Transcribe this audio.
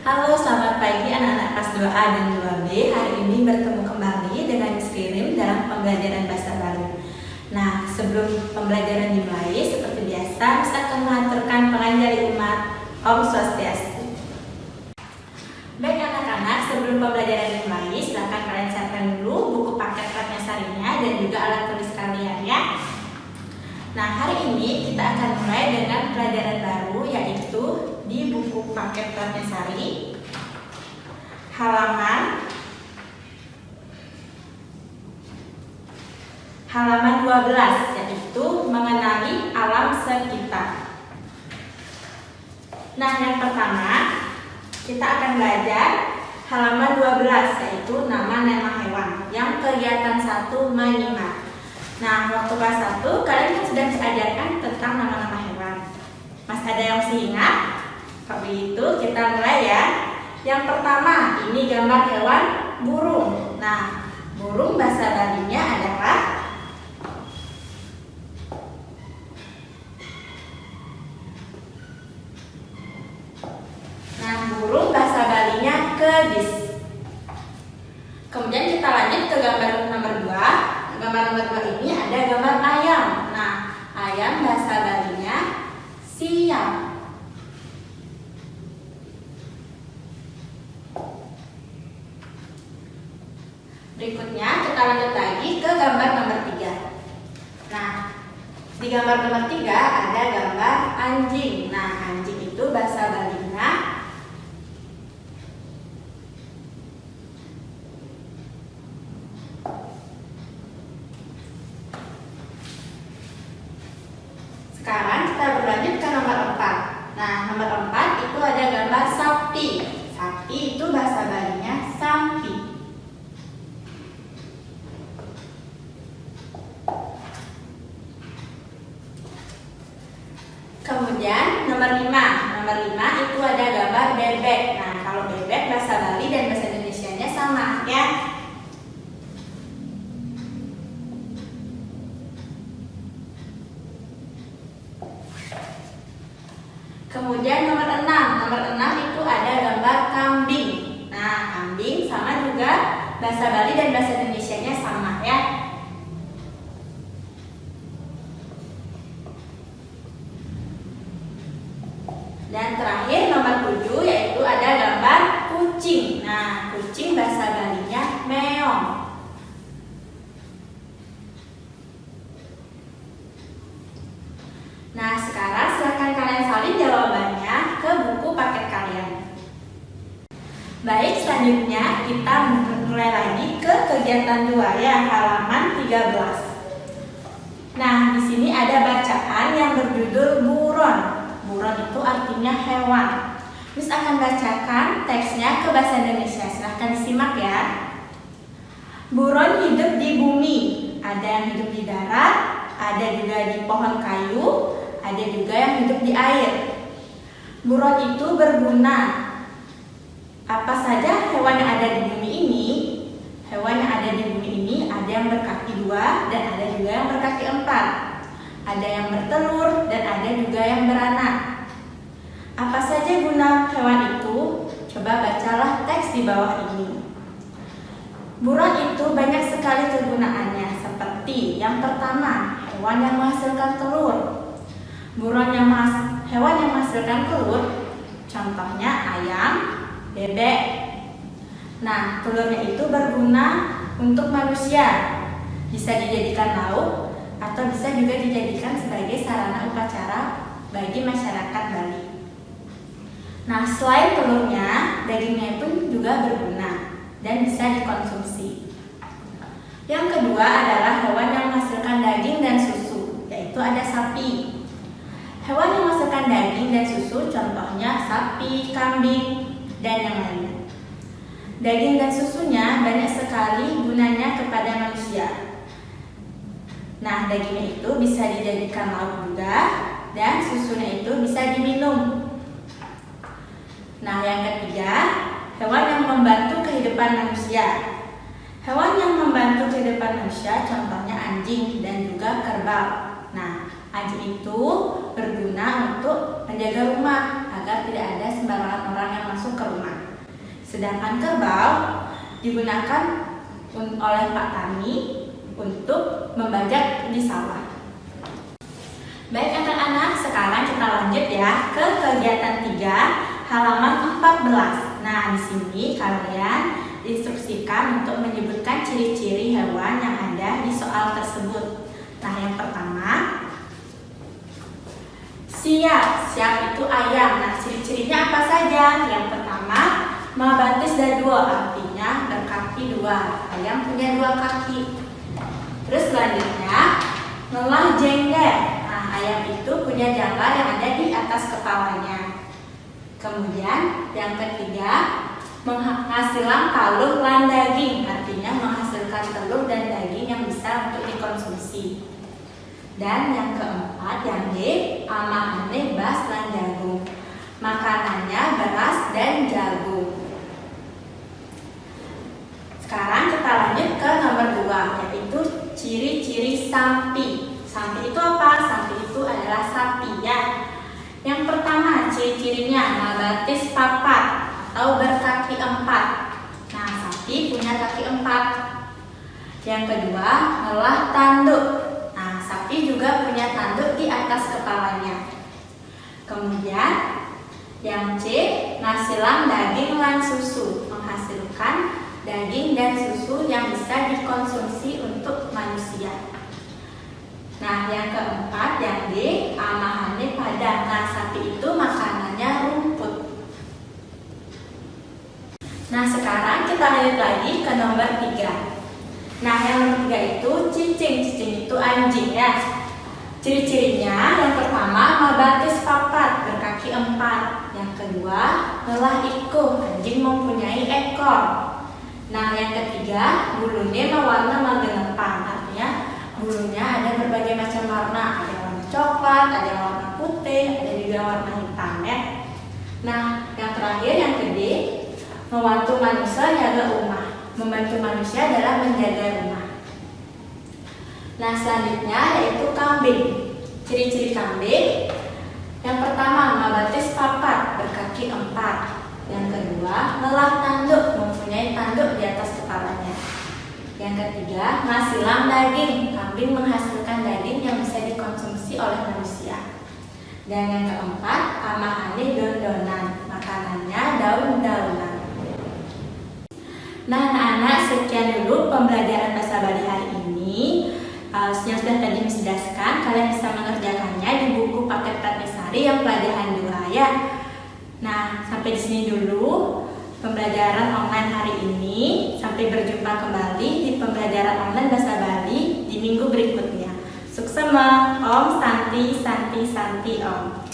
Halo, selamat pagi anak-anak kelas 2A dan 2B. Hari ini bertemu kembali dengan Miss Ririn dalam pembelajaran bahasa baru. Nah, sebelum pembelajaran dimulai, seperti biasa, Miss akan mengaturkan pengajar umat Om Swastiastu. Baik anak-anak, sebelum pembelajaran dimulai, silakan kalian siapkan dulu buku paket Ratna Sarinya dan juga alat tulis kalian ya. Nah, hari ini kita akan mulai dengan pelajaran baru, yaitu di buku paket Ratna Sari halaman 12, yaitu mengenali alam sekitar. Nah, yang pertama kita akan belajar halaman 12, yaitu nama-nama hewan, yang kegiatan 1 menyimak. Nah, waktu kelas 1 kalian kan sudah diajarkan tentang nama-nama hewan. Masih ada yang masih ingat? Kalau begitu kita mulai ya. Yang pertama, ini gambar hewan burung. Nah, burung bahasa Balinya adalah kedis. Kemudian kita lanjut ke gambar nomor 2. Gambar nomor 2 ini ada gambar ayam. Nah, ayam bahasa Balinya siam. Berikutnya kita lanjut lagi ke gambar nomor 3. Nah, di gambar nomor 3 ada gambar anjing. Nah, anjing itu bahasa Balinya Sekarang kita berlanjut ke nomor 4. Nah, nomor 4 itu ada gambar sapi. Sapi itu bahasa Balinya sampi. Kemudian nomor 5. Nomor 5 itu ada gambar bebek. Nah, kalau bebek bahasa Bali dan bahasa Indonesianya sama ya. Kemudian nomor 6. Nomor 6 itu ada gambar kambing. Nah, kambing sama juga bahasa Bali dan bahasa Indonesianya sama ya. Dan terakhir nomor 7 yaitu ada gambar kucing. Nah, kucing bahasa Balinya meong. Nah, sekarang silakan kalian salin jawabannya ke buku paket kalian. Baik, selanjutnya kita mulai lagi ke kegiatan 2 ya, halaman 13. Nah, di sini ada bacaan yang berjudul buron. Buron itu artinya hewan. Miss akan bacakan teksnya ke bahasa Indonesia. Silahkan disimak ya. Buron hidup di bumi. Ada yang hidup di darat, ada juga di pohon kayu, ada juga yang hidup di air. Buron itu berguna. Apa saja hewan yang ada di bumi ini? Hewan yang ada di bumi ini ada yang berkaki 2 dan ada juga yang berkaki 4. Ada yang bertelur dan ada juga yang beranak. Apa saja guna hewan itu? Coba bacalah teks di bawah ini. Buron itu banyak sekali kegunaannya, seperti yang pertama, hewan yang menghasilkan telur. Hewan yang menghasilkan telur, contohnya ayam, bebek. Nah, telurnya itu berguna untuk manusia. Bisa dijadikan lauk atau bisa juga dijadikan sebagai sarana upacara bagi masyarakat Bali. Nah, selain telurnya, dagingnya pun juga berguna dan bisa dikonsumsi. Yang kedua adalah hewan yang menghasilkan daging dan susu, yaitu ada sapi. Hewan yang menghasilkan daging dan susu contohnya sapi, kambing, dan yang lainnya. Daging dan susunya banyak sekali gunanya kepada manusia. Nah, dagingnya itu bisa dijadikan lauk juga dan susunya itu bisa diminum. Nah, yang ketiga, hewan yang membantu kehidupan manusia. Hewan yang membantu kehidupan manusia contohnya anjing dan juga kerbau. Nah, anjing itu berguna untuk menjaga rumah agar tidak ada sembarangan orang yang masuk ke rumah. Sedangkan kerbau digunakan oleh Pak Tani untuk membajak di sawah. Baik anak-anak, sekarang kita lanjut ya ke kegiatan 3 halaman 14. Nah, di sini kalian diinstruksikan untuk menyebutkan ciri-ciri hewan yang ada di soal tersebut. Nah, yang pertama, siap. Siap itu ayam. Nah, ciri-cirinya apa saja? Yang pertama, mabatis daduo, artinya berkaki 2. Ayam punya 2 kaki. Terus selanjutnya, lelah jengger. Nah, ayam itu punya jangkar yang ada di atas kepalanya. Kemudian yang ketiga, menghasilkan paluh lan daging, artinya menghasilkan telur dan daging yang bisa untuk dikonsumsi. Dan yang keempat, yang D, amahane bas lan jagung, makanannya beras dan jagung. Sekarang kita lanjut ke nomor 2, yaitu ciri-ciri sapi. Sapi itu apa? Sapi itu adalah sapi ya. Yang pertama, ciri-cirinya mabatis papat atau berkaki 4. Nah, sapi punya kaki 4. Yang kedua, lelah tanduk. Nah, sapi juga punya tanduk di atas kepalanya. Kemudian, yang C, ngasilang daging lan susu, menghasilkan daging dan susu yang bisa dikonsumsi untuk manusia. Nah, yang keempat, yang D, amahane padang. Nah, sapi itu makanannya rumput. Nah, sekarang kita lihat lagi ke nomor 3. Nah, yang nomor 3 itu cicing. Cicing itu anjing ya. Ciri-cirinya, yang pertama, mabatis papat, berkaki 4. Yang kedua, lelah iko, anjing mempunyai ekor. Nah, yang ketiga, bulunya warna magenepan, artinya bulunya ada berbagai macam warna, ada warna coklat, ada warna putih, ada juga warna hitam ya. Nah, yang terakhir, yang kedua, membantu manusia jaga rumah. Membantu manusia adalah menjaga rumah. Nah, selanjutnya yaitu kambing. Ciri-ciri kambing, yang pertama, mabatis papat, berkaki 4. Yang kedua, lelah tanduk, mempunyai tanduk di atas kepalanya. Yang ketiga, ngasilang daging, kambing menghasilkan daging yang bisa dikonsumsi oleh manusia. Dan yang keempat, amahane dondonan, makanannya daun-daunan. Nah, anak-anak, sekian dulu pembelajaran bahasa Bali hari ini. Yang sudah tadi dijelaskan, kalian bisa mengerjakannya di buku paket Pratnisari yang pelajaran 2 ya. Nah, sampai di sini dulu pembelajaran online hari ini. Sampai berjumpa kembali di pembelajaran online bahasa Bali di minggu berikutnya. Suksema, Om Santi Santi Santi Om.